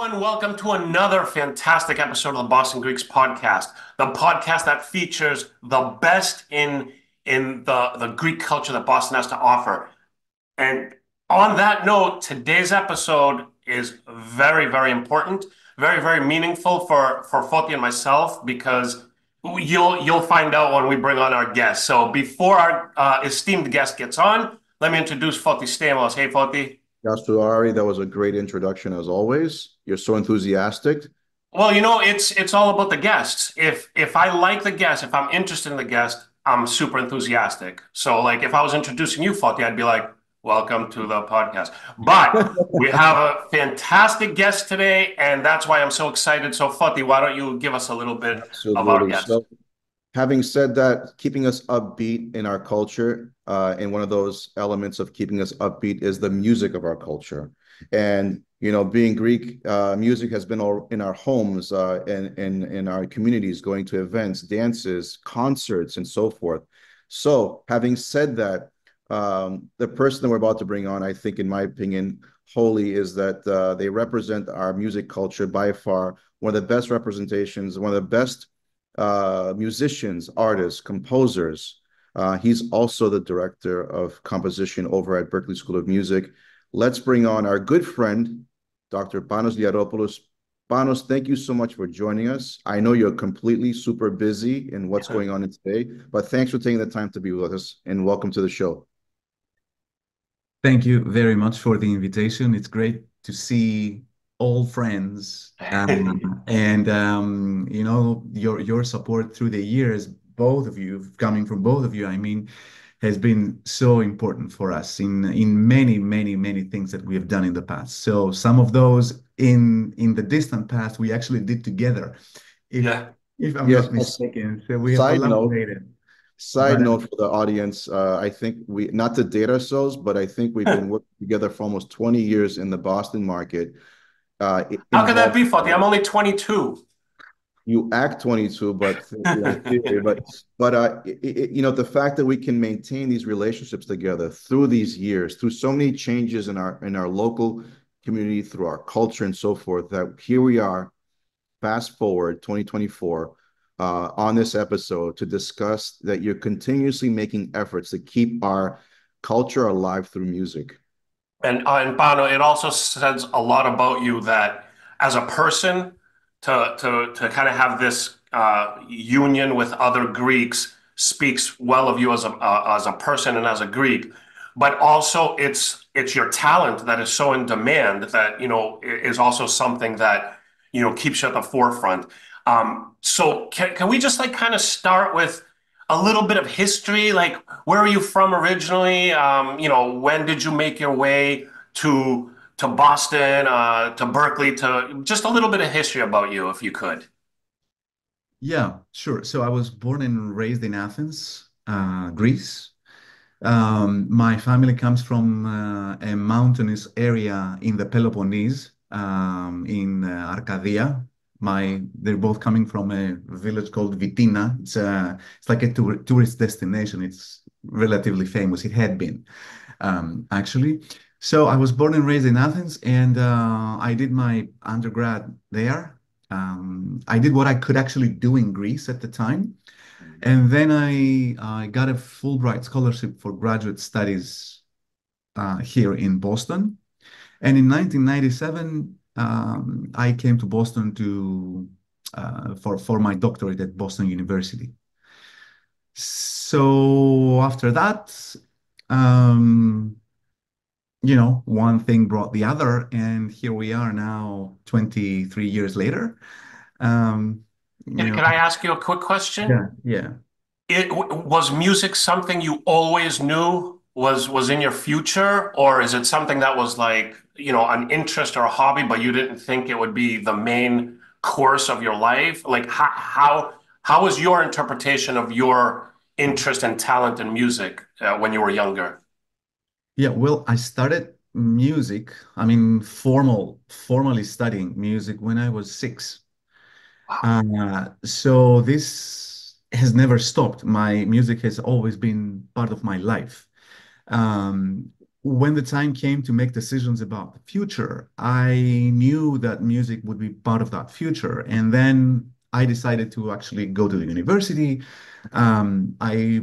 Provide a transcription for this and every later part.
everyone. Welcome to another fantastic episode of the Boston Greeks podcast, the podcast that features the best in the Greek culture that Boston has to offer. And on that note, today's episode is very, very important, very, very meaningful for Foti and myself because you'll find out when we bring on our guest. So before our esteemed guest gets on, let me introduce Foti Stamos. Hey, Foti. Ari, that was a great introduction as always. You're so enthusiastic. Well, it's all about the guests. If I like the guest, if I'm interested in the guest, I'm super enthusiastic. So, like, if I was introducing you, Fatih, I'd be like, "Welcome to the podcast." But we have a fantastic guest today, and that's why I'm so excited. So, Fatih, why don't you give us a little bit of our Absolutely. guest? So, having said that, keeping us upbeat in our culture, and one of those elements of keeping us upbeat is the music of our culture. And being Greek, music has been all in our homes, and in our communities, going to events, dances, concerts, and so forth. So, having said that, the person that we're about to bring on, I think, in my opinion, wholly is that they represent our music culture by far. One of the best representations, one of the best musicians, artists, composers. He's also the director of composition over at Berkeley School of Music. Let's bring on our good friend, Dr. Panos Liaropoulos. Panos, thank you so much for joining us. I know you're completely super busy in what's going on today, but thanks for taking the time to be with us and welcome to the show. Thank you very much for the invitation. It's great to see old friends and your support through the years, both of you, coming from both of you, I mean, has been so important for us in many things that we have done in the past. So some of those in the distant past we actually did together, if Yeah. if I'm Yes. not mistaken. So we have Side note, collaborated. Side But note for the audience, I think not to date ourselves, but I think we've been working together for almost 20 years in the Boston market. How could that Involved, be, Fatih? I'm only 22. you act 22, but in theory, the fact that we can maintain these relationships together through these years, through so many changes in our local community, through our culture and so forth, that here we are, fast forward 2024, on this episode to discuss that you're continuously making efforts to keep our culture alive through music. And Bano, it also says a lot about you that as a person, to kind of have this union with other Greeks speaks well of you as a person and as a Greek. But also, it's your talent that is so in demand that is also something that keeps you at the forefront. So can we just like kind of start with a little bit of history? Like, where are you from originally? When did you make your way to Boston, to Berkeley, to just a little bit of history about you, if you could. yeah, sure. So I was born and raised in Athens, Greece. My family comes from a mountainous area in the Peloponnese, in Arcadia. They're both coming from a village called Vitina. It's like a tourist destination. It's relatively famous. It had been, actually. So I was born and raised in Athens, and I did my undergrad there. I did what I could actually do in Greece at the time. And then I got a Fulbright scholarship for graduate studies here in Boston. And in 1997, I came to Boston for my doctorate at Boston University. So after that, um, one thing brought the other, and here we are now, 23 years later. Um, you know, Can I ask you a quick question? yeah, yeah. Was music something you always knew was in your future, or is it something that was like, an interest or a hobby, but you didn't think it would be the main course of your life? Like how was your interpretation of your interest and talent in music when you were younger? Yeah, well, I started music, I mean, formally studying music when I was 6. Wow. So this has never stopped. My music has always been part of my life. Um, when the time came to make decisions about the future, I knew that music would be part of that future. And then I decided to actually go to the university. I,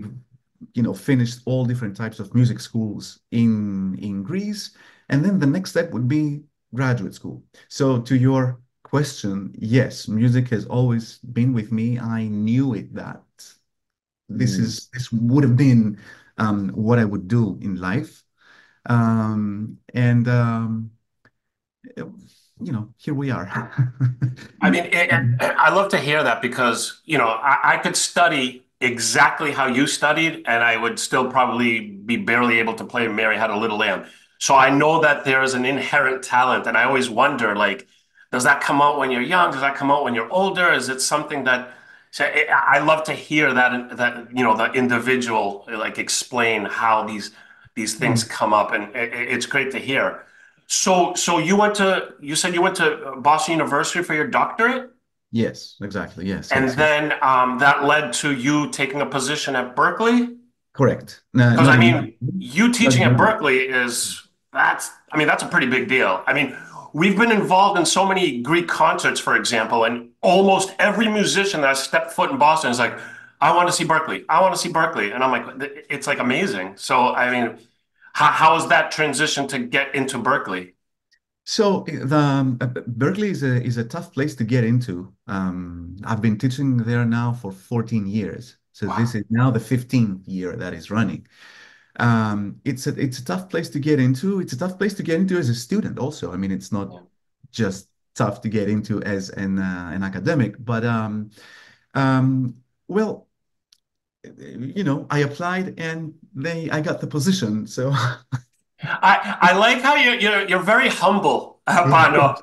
finished all different types of music schools in Greece. And then the next step would be graduate school. So to your question, yes, music has always been with me. I knew it that Mm. this would have been what I would do in life. And here we are. I mean, I love to hear that because, I could study exactly how you studied and I would still probably be barely able to play Mary Had a Little Lamb. So I know that there is an inherent talent. And I always wonder, like, does that come out when you're young? Does that come out when you're older? Is it something that, so I love to hear that, the individual like explain how these things Mm. come up. And it's great to hear. So you said you went to Boston University for your doctorate, Yes, exactly. Yes, and yes, yes. then that led to you taking a position at Berkeley? Correct. No, Because not I in mean, you not teaching in at London. Berkeley that's a pretty big deal. I mean, we've been involved in so many Greek concerts, for example, and almost every musician that has stepped foot in Boston is like, I want to see Berkeley. I want to see Berkeley. And I'm like, it's like amazing. So, I mean, how is that transition to get into Berkeley? So the Berkeley is a tough place to get into. I've been teaching there now for 14 years. So this Wow. is now the 15th year that is running. It's a tough place to get into. It's a tough place to get into as a student also. I mean, it's not Yeah. just tough to get into as an academic, but um, well, I applied and I got the position. So I like how you're very humble, Pano.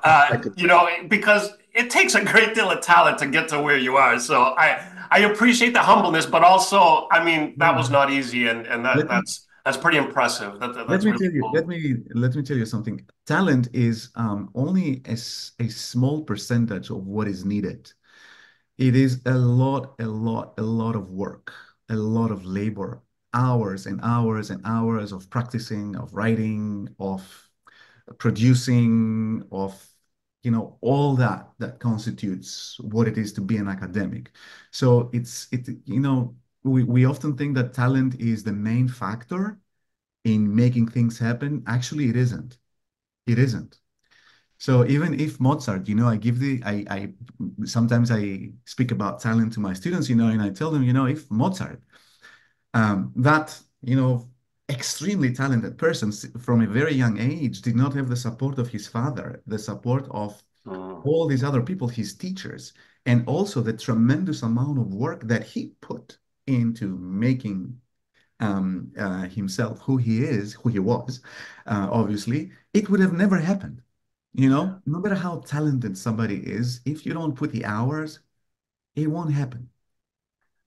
Because it takes a great deal of talent to get to where you are. So I appreciate the humbleness, but also, I mean, that was not easy, and let me that's pretty impressive. let That's me really tell you, cool. let me tell you something. Talent is only a small percentage of what is needed. It is a lot of work, a lot of labor, hours and hours and hours of practicing, of writing, of producing, of all that constitutes what it is to be an academic. So we often think that talent is the main factor in making things happen. Actually, it isn't. It isn't. So even if Mozart, I sometimes I speak about talent to my students, and I tell them, if Mozart, that, extremely talented person from a very young age did not have the support of his father, the support of Mm, all these other people, his teachers, and also the tremendous amount of work that he put into making himself who he is, who he was, obviously, it would have never happened. yeah. No matter how talented somebody is, if you don't put the hours, it won't happen.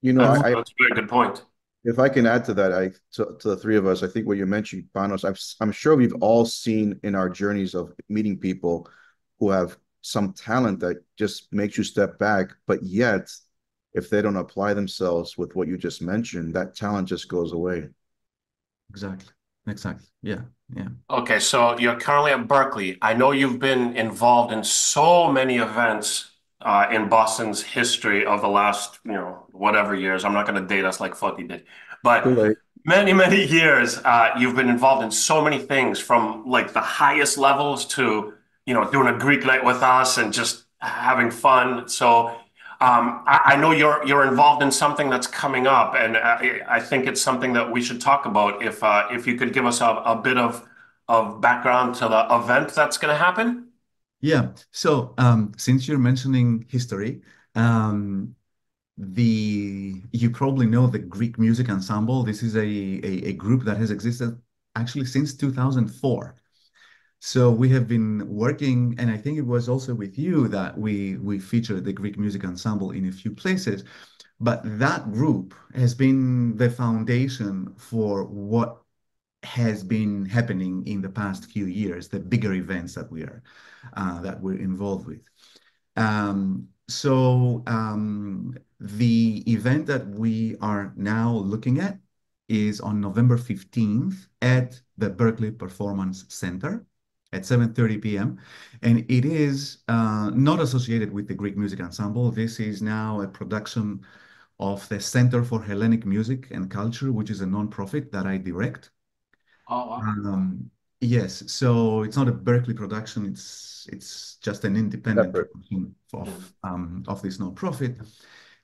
You know, It That's won't. that's a very good point. if I can add to that, to the three of us, I think what you mentioned, Panos, I'm sure we've all seen in our journeys of meeting people who have some talent that just makes you step back, but yet, if they don't apply themselves with what you just mentioned, that talent just goes away. Exactly. Exactly. Yeah. Yeah. Okay, so you're currently at Berkeley. I know you've been involved in so many events in Boston's history of the last, whatever years. I'm not going to date us like Foti did, but Too late. many, many years. You've been involved in so many things from like the highest levels to, doing a Greek night with us and just having fun. So I know you're involved in something that's coming up, and I think it's something that we should talk about. If you could give us a bit of background to the event that's going to happen. Yeah. So, since you're mentioning history, um, you probably know the Greek Music Ensemble. This is a group that has existed actually since 2004. So we have been working, and I think it was also with you that we featured the Greek Music Ensemble in a few places. But that group has been the foundation for what has been happening in the past few years, the bigger events that we're involved with. So the event that we are now looking at is on November 15th at the Berkeley Performance Center at 7:30 p.m. And it is not associated with the Greek Music Ensemble. This is now a production of the Center for Hellenic Music and Culture, which is a nonprofit that I direct. Oh, wow. Yes, so it's not a Berkeley production. It's just an independent Separate. production Yeah. of this nonprofit,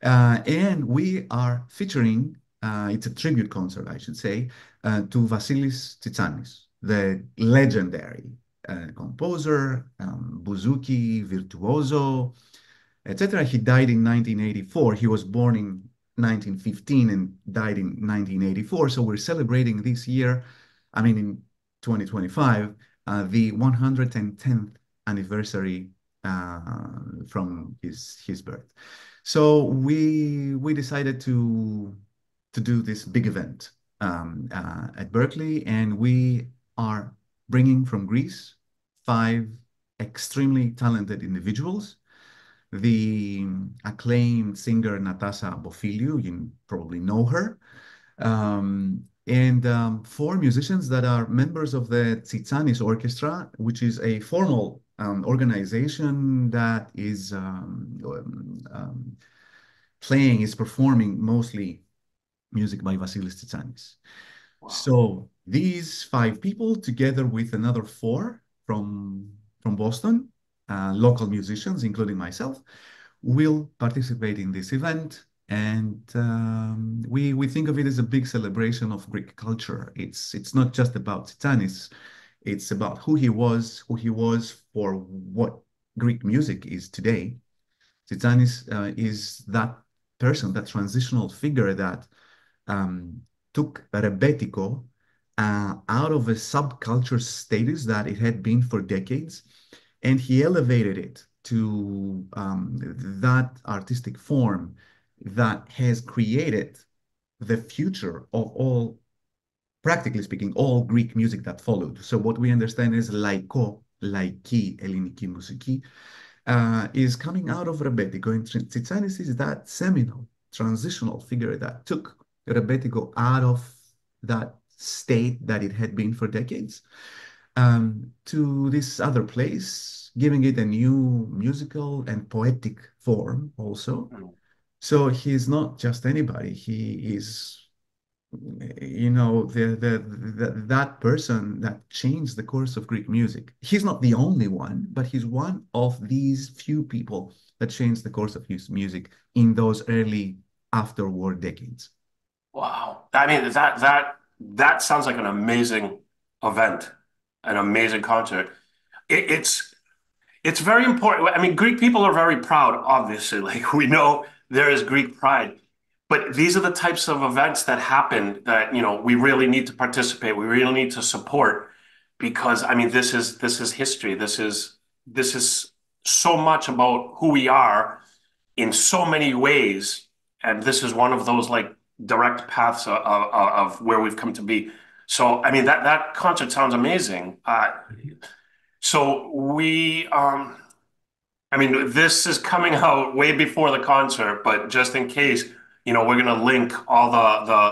and we are featuring. It's a tribute concert, I should say, to Vasilis Tsitsanis, the legendary composer, bouzouki virtuoso, etc. He died in 1984. He was born in 1915 and died in 1984. So we're celebrating this year, I mean, in 2025, the 110th anniversary from his birth. So we decided to do this big event at Berkeley, and we are bringing from Greece 5 extremely talented individuals: the acclaimed singer Natasha Bofiliou, you probably know her, and 4 musicians that are members of the Tsitsanis Orchestra, which is a formal organization that is performing mostly music by Vasilis Tsitsanis. Wow. So these 5 people, together with another 4 from Boston, local musicians, including myself, will participate in this event. And we think of it as a big celebration of Greek culture. It's not just about Titanis. It's about who he was for what Greek music is today. Titanis is that person, that transitional figure that took rebetiko out of a subculture status that it had been for decades, and he elevated it to that artistic form that has created the future of all, practically speaking, all Greek music that followed. So what we understand as laiko, laiki, ελληνική μουσική, is coming out of rebetiko. And Tsitsanis is that seminal, transitional figure that took rebetiko out of that state that it had been for decades to this other place, giving it a new musical and poetic form also. Mm. So he's not just anybody. He is, you know, that person that changed the course of Greek music. He's not the only one, but he's one of these few people that changed the course of his music in those early after-war decades. Wow. I mean, that sounds like an amazing event, an amazing concert. It's very important. I mean, Greek people are very proud, obviously. Like we know there is Greek pride, but these are the types of events that happen that, we really need to participate. We really need to support because I mean, this is history. This is so much about who we are in so many ways, and this is one of those like direct paths of where we've come to be. So, I mean, that concert sounds amazing. So I mean, this is coming out way before the concert, but just in case, we're gonna link all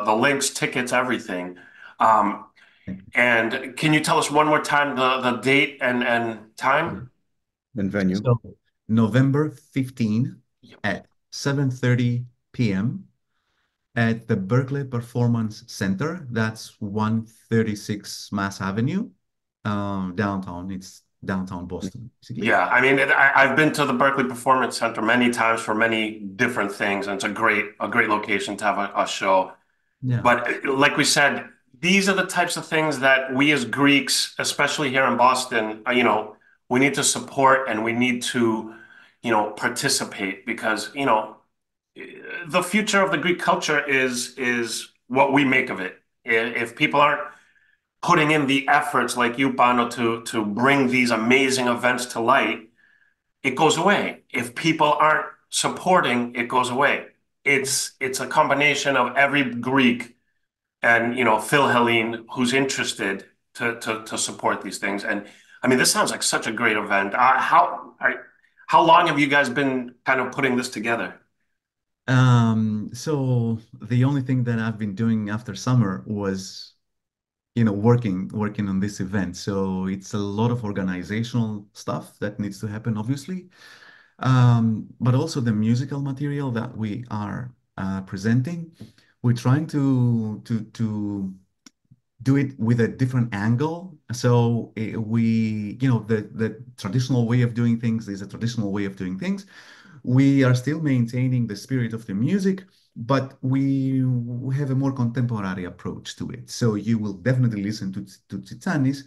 the links, tickets, everything. Um, and can you tell us one more time the date and time? And venue. So November 15 Yep. at 7:30 p.m. at the Berkeley Performance Center. That's 136 Mass Avenue, downtown. It's downtown Boston, basically. Yeah, I mean, I've been to the Berkeley Performance Center many times for many different things, and it's a great location to have a show. Yeah. But like we said, these are the types of things that we as Greeks, especially here in Boston, we need to support and we need to, participate because, the future of the Greek culture is what we make of it. If people aren't putting in the efforts like you, Pano, to bring these amazing events to light, it goes away. If people aren't supporting, it goes away. It's a combination of every Greek and Phil Helene who's interested to support these things. And I mean, this sounds like such a great event. How long have you guys been kind of putting this together? So the only thing that I've been doing after summer was, working on this event. So it's a lot of organizational stuff that needs to happen, obviously. But also the musical material that we are presenting. We're trying to do it with a different angle. So the traditional way of doing things is a traditional way of doing things. We are still maintaining the spirit of the music, but we have a more contemporary approach to it. So you will definitely listen to Titanis,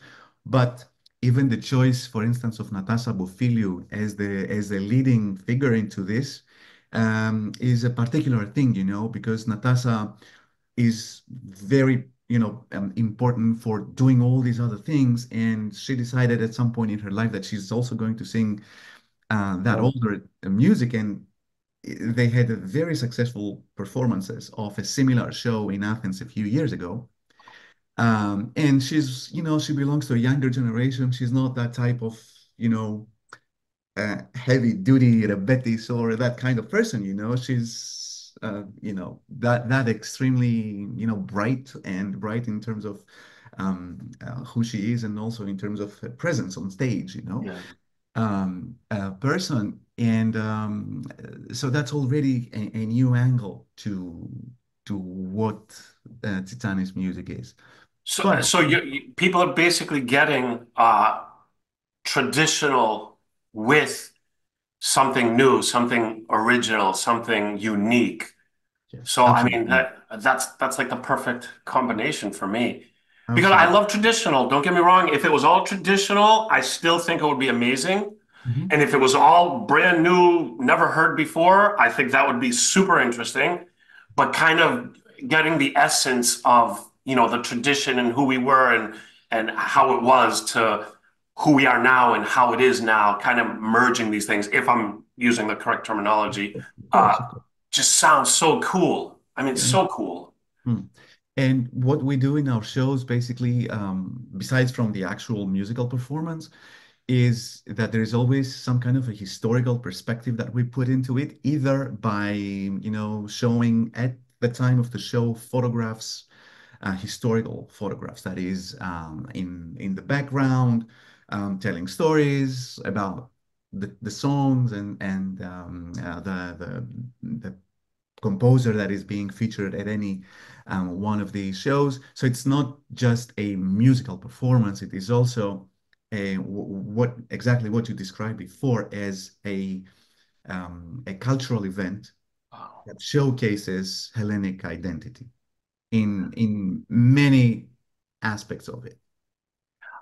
but even the choice, for instance, of Natasha Bofiliou as the leading figure into this is a particular thing, because Natasha is very, important for doing all these other things, and she decided at some point in her life that she's also going to sing that Oh, older music, and they had very successful performances of a similar show in Athens a few years ago. And she belongs to a younger generation. She's not that type of, heavy duty Rebetis or that kind of person, She's, that extremely, bright in terms of who she is, and also in terms of her presence on stage, Yeah. person. And so that's already a new angle to what Titanis music is. So, But so people are basically getting traditional with something new, something original, something unique. yes, So, I mean, absolutely. that's like the perfect combination for me. Because I Absolutely. love traditional. Don't get me wrong. If it was all traditional, I still think it would be amazing. Mhm. And if it was all brand new, never heard before, I think that would be super interesting. But kind of getting the essence of, the tradition and who we were and how it was to who we are now and how it is now, kind of merging these things, if I'm using the correct terminology, Of uh, course, of course. just sounds so cool. I mean, Yeah. so cool. Hmm. And what we do in our shows, basically, besides from the actual musical performance, is that there is always some kind of a historical perspective that we put into it, either by, showing at the time of the show photographs, historical photographs, that is, in the background, telling stories about the songs and the composer that is being featured at any one of these shows. So it's not just a musical performance, it is also what you described before as a cultural event Wow. that showcases Hellenic identity in many aspects of it.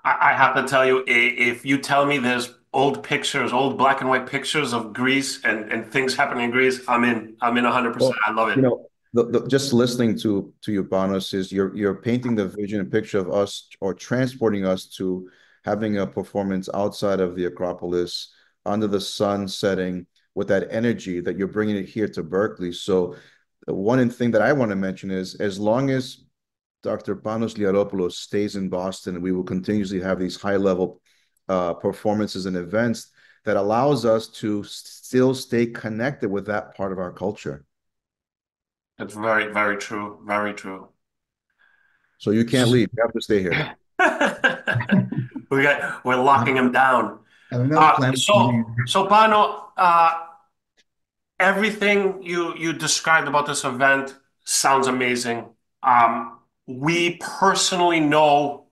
I have to tell you, if you tell me there's old pictures, old black and white pictures of Greece and things happening in Greece, I'm in. I'm in 100%. well, I love you it. know, just listening to you, Panos, is you're painting the vision and picture of us, or transporting us to having a performance outside of the Acropolis, under the sun setting, with that energy that you're bringing it here to Berkeley. So, one thing that I want to mention is, as long as Dr. Panos Liaropoulos stays in Boston, we will continuously have these high level performances and events that allows us to still stay connected with that part of our culture. It's very, very true. Very true. So you can't leave. You have to stay here. We're locking I'm, him down. I'm not planning to So leave. so Pano, everything you described about this event sounds amazing. We personally know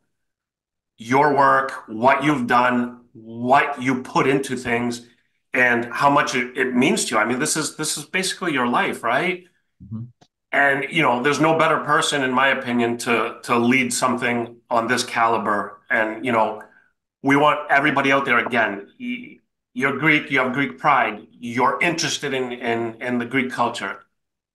your work, what you've done, what you put into things, and how much it means to you. I mean, this is basically your life, right? Mhm. And there's no better person, in my opinion, to lead something on this caliber. And we want everybody out there again. You're Greek, you have Greek pride, you're interested in the Greek culture.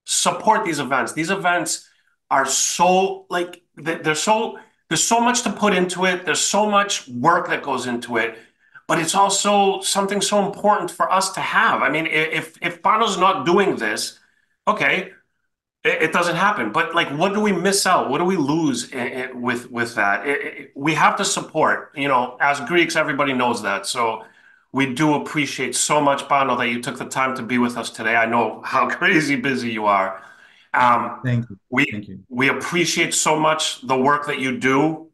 Support these events. These events are so like they're so there's so much to put into it. There's so much work that goes into it, but it's also something so important for us to have. I mean, if Bono's not doing this, okay, it doesn't happen. But like, what do we miss out? What do we lose with that? We have to support. As Greeks, everybody knows that. So We do appreciate so much, Pano, that you took the time to be with us today. I know how crazy busy you are. Thank you. We Thank you. we appreciate so much the work that you do,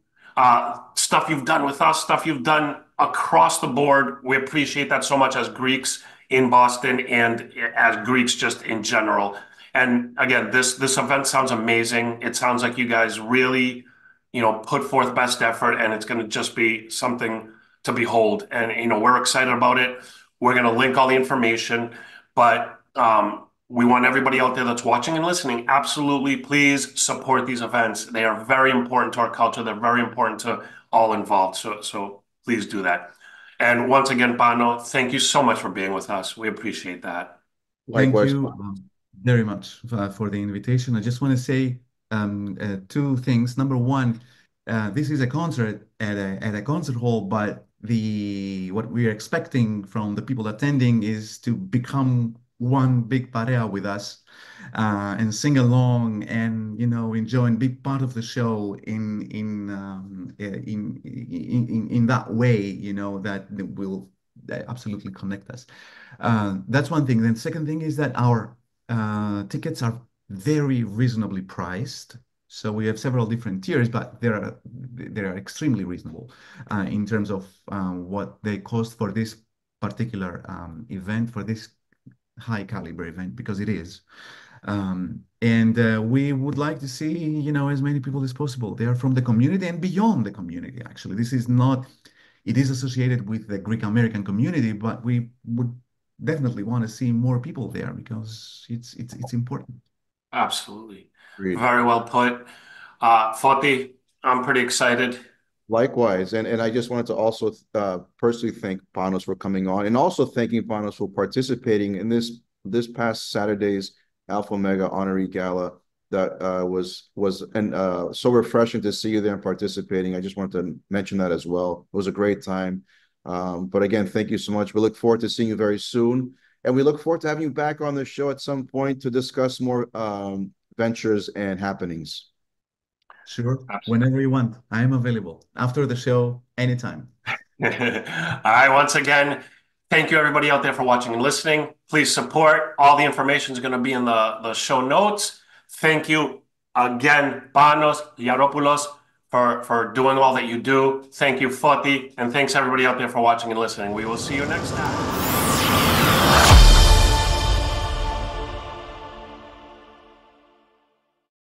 stuff you've done with us, stuff you've done across the board. We appreciate that so much as Greeks in Boston and as Greeks just in general. And again, this event sounds amazing. It sounds like you guys really, put forth best effort, and it's going to just be something to behold. And we're excited about it. We're going to link all the information, but we want everybody out there that's watching and listening, absolutely, please support these events. They are very important to our culture. They're very important to all involved. So please do that. And once again, Pano, thank you so much for being with us. We appreciate that. Thank Likewise. you very much for the invitation. I just want to say two things. Number one, this is a concert at a concert hall, but what we are expecting from the people attending is to become one big parea with us and sing along and enjoy and be part of the show in that way that will absolutely connect us. That's one thing. Then second thing is that our tickets are very reasonably priced. So we have several different tiers, but they are extremely reasonable in terms of what they cost for this particular event, for this high caliber event, because it is. And we would like to see, as many people as possible. They are from the community and beyond the community, actually. It is associated with the Greek American community, but we would definitely want to see more people there because it's important. Absolutely. Agreed. Very well put. Foti, I'm pretty excited. Likewise, and I just wanted to also personally thank Panos for coming on, and also thanking Panos for participating in this past Saturday's Alpha Omega Honorary Gala. That was so refreshing to see you there and participating. I just wanted to mention that as well. It was a great time. But again, thank you so much. We look forward to seeing you very soon, and we look forward to having you back on the show at some point to discuss more ventures and happenings. Sure. Absolutely. Whenever you want, I am available. After the show, anytime. All right. Once again, thank you everybody out there for watching and listening. Please support. All the information is going to be in the show notes. Thank you again, Panos Liaropoulos, for doing all that you do. Thank you, Foti, and thanks everybody out there for watching and listening. We will see you next time.